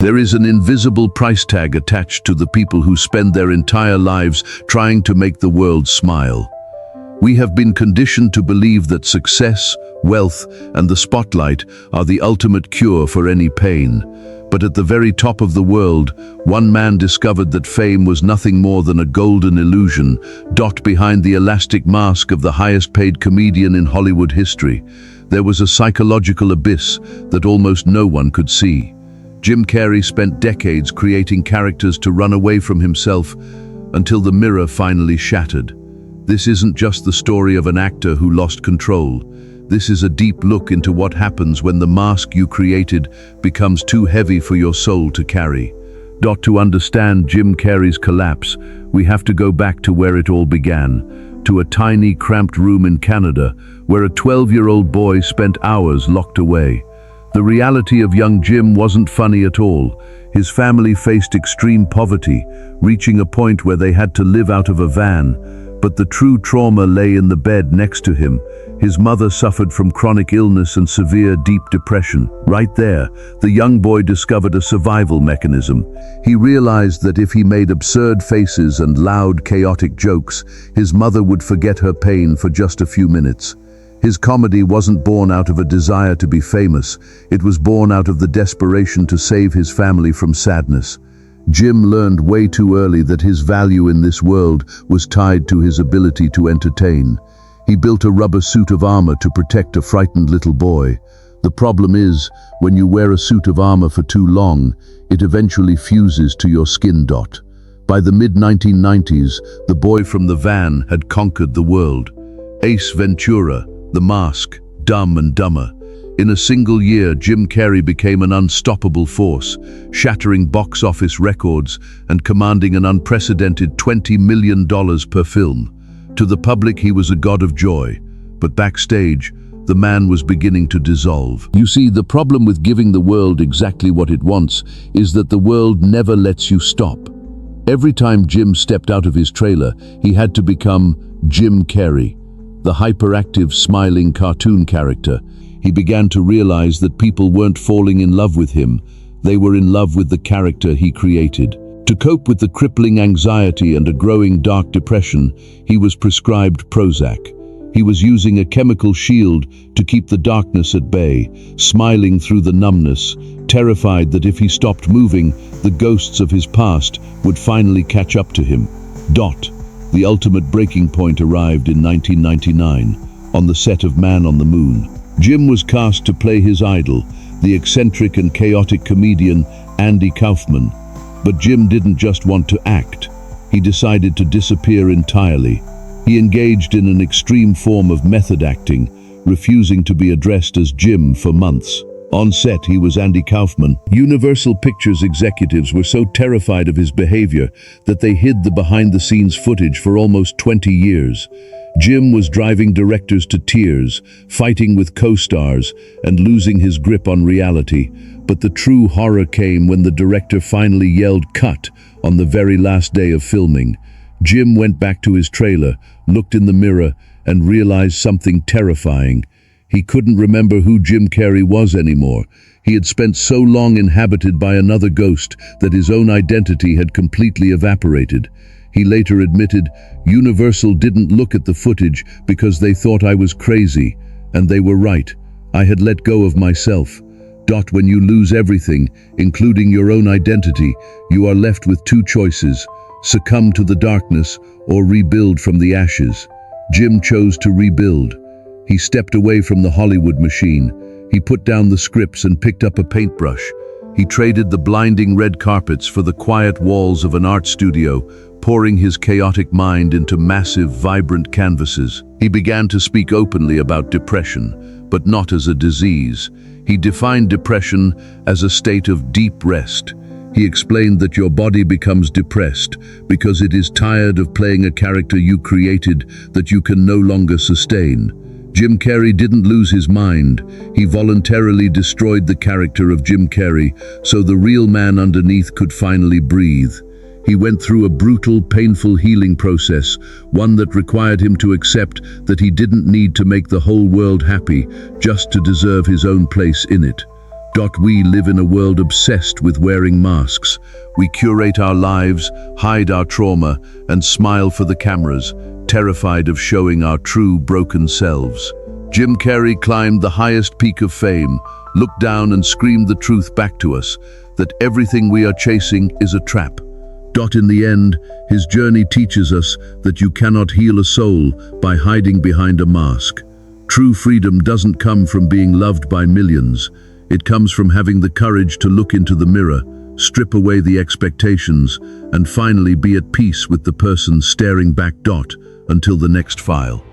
There is an invisible price tag attached to the people who spend their entire lives trying to make the world smile. We have been conditioned to believe that success, wealth, and the spotlight are the ultimate cure for any pain. But at the very top of the world, one man discovered that fame was nothing more than a golden illusion, behind the elastic mask of the highest-paid comedian in Hollywood history. There was a psychological abyss that almost no one could see. Jim Carrey spent decades creating characters to run away from himself until the mirror finally shattered. This isn't just the story of an actor who lost control. This is a deep look into what happens when the mask you created becomes too heavy for your soul to carry. To understand Jim Carrey's collapse, we have to go back to where it all began, to a tiny, cramped room in Canada, where a 12-year-old boy spent hours locked away. The reality of young Jim wasn't funny at all. His family faced extreme poverty, reaching a point where they had to live out of a van. But the true trauma lay in the bed next to him. His mother suffered from chronic illness and severe deep depression. Right there, the young boy discovered a survival mechanism. He realized that if he made absurd faces and loud, chaotic jokes, his mother would forget her pain for just a few minutes. His comedy wasn't born out of a desire to be famous. It was born out of the desperation to save his family from sadness. Jim learned way too early that his value in this world was tied to his ability to entertain. He built a rubber suit of armor to protect a frightened little boy. The problem is, when you wear a suit of armor for too long, it eventually fuses to your skin. By the mid-1990s, the boy from the van had conquered the world. Ace Ventura, The Mask, Dumb and Dumber. In a single year, Jim Carrey became an unstoppable force, shattering box office records and commanding an unprecedented $20 million per film. To the public, he was a god of joy, but backstage, the man was beginning to dissolve. You see, the problem with giving the world exactly what it wants is that the world never lets you stop. Every time Jim stepped out of his trailer, he had to become Jim Carrey, the hyperactive, smiling cartoon character. He began to realize that people weren't falling in love with him. They were in love with the character he created. To cope with the crippling anxiety and a growing dark depression, he was prescribed Prozac. He was using a chemical shield to keep the darkness at bay, smiling through the numbness, terrified that if he stopped moving, the ghosts of his past would finally catch up to him. The ultimate breaking point arrived in 1999, on the set of Man on the Moon. Jim was cast to play his idol, the eccentric and chaotic comedian Andy Kaufman. But Jim didn't just want to act. He decided to disappear entirely. He engaged in an extreme form of method acting, refusing to be addressed as Jim for months. On set, he was Andy Kaufman. Universal Pictures executives were so terrified of his behavior that they hid the behind-the-scenes footage for almost 20 years. Jim was driving directors to tears, fighting with co-stars, and losing his grip on reality. But the true horror came when the director finally yelled "cut" on the very last day of filming. Jim went back to his trailer, looked in the mirror, and realized something terrifying. He couldn't remember who Jim Carrey was anymore. He had spent so long inhabited by another ghost that his own identity had completely evaporated. He later admitted, "Universal didn't look at the footage because they thought I was crazy, and they were right. I had let go of myself." When you lose everything, including your own identity, you are left with two choices: succumb to the darkness or rebuild from the ashes. Jim chose to rebuild. He stepped away from the Hollywood machine. He put down the scripts and picked up a paintbrush. He traded the blinding red carpets for the quiet walls of an art studio, pouring his chaotic mind into massive, vibrant canvases. He began to speak openly about depression, but not as a disease. He defined depression as a state of deep rest. He explained that your body becomes depressed because it is tired of playing a character you created that you can no longer sustain. Jim Carrey didn't lose his mind. He voluntarily destroyed the character of Jim Carrey so the real man underneath could finally breathe. He went through a brutal, painful healing process, one that required him to accept that he didn't need to make the whole world happy just to deserve his own place in it. We live in a world obsessed with wearing masks. We curate our lives, hide our trauma, and smile for the cameras, terrified of showing our true broken selves. Jim Carrey climbed the highest peak of fame, looked down and screamed the truth back to us, that everything we are chasing is a trap. In the end, his journey teaches us that you cannot heal a soul by hiding behind a mask. True freedom doesn't come from being loved by millions. It comes from having the courage to look into the mirror, strip away the expectations, and finally be at peace with the person staring back. Until the next file.